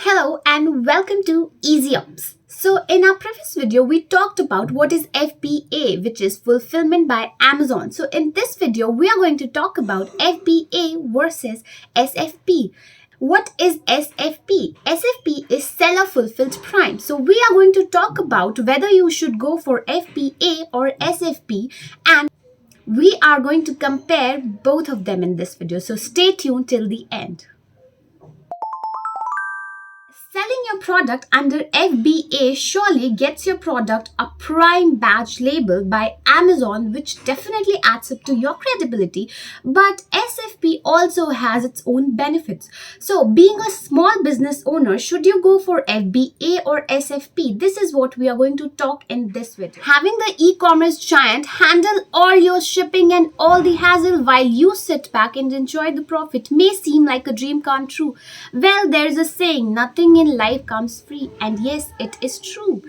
Hello and welcome to Easy Ops. So in our previous video, we talked about what is FBA, which is Fulfillment by Amazon. So in this video, we are going to talk about FBA versus SFP. What is SFP? SFP is Seller Fulfilled Prime. So we are going to talk about whether you should go for FBA or SFP, and we are going to compare both of them in this video. So stay tuned till the end. Selling your product under FBA surely gets your product a Prime badge label by Amazon, which definitely adds up to your credibility. But SFP also has its own benefits. So being a small business owner, should you go for FBA or SFP? This is what we are going to talk in this video. Having the e-commerce giant handle all your shipping and all the hassle while you sit back and enjoy the profit may seem like a dream come true. Well, there's a saying, nothing in life comes free, and yes, it is true.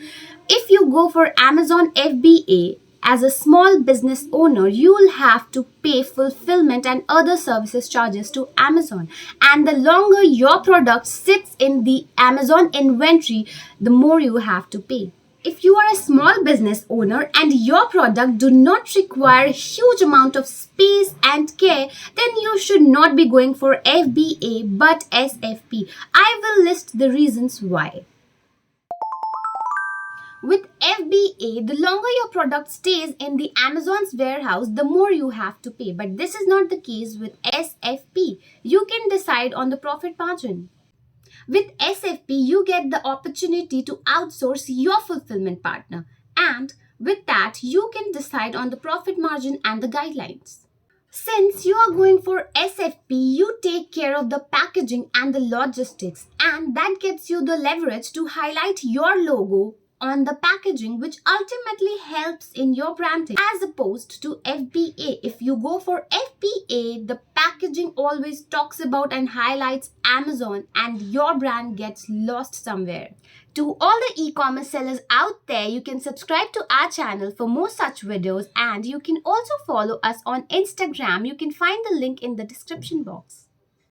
If you go for Amazon FBA as a small business owner, you'll have to pay fulfillment and other services charges to Amazon, and the longer your product sits in the Amazon inventory, the more you have to pay. If you are a small business owner and your product do not require a huge amount of space and care, then you should not be going for FBA but SFP. I will list the reasons why. With FBA, the longer your product stays in the Amazon's warehouse, the more you have to pay. But this is not the case with SFP. You can decide on the profit margin. With SFP, you get the opportunity to outsource your fulfillment partner, and with that, you can decide on the profit margin and the guidelines. Since you are going for SFP, you take care of the packaging and the logistics, and that gets you the leverage to highlight your logo on the packaging, which ultimately helps in your branding, as opposed to FBA. If you go for FBA, the packaging always talks about and highlights Amazon, and your brand gets lost somewhere. To all the e-commerce sellers out there, you can subscribe to our channel for more such videos, and you can also follow us on Instagram. You can find the link in the description box.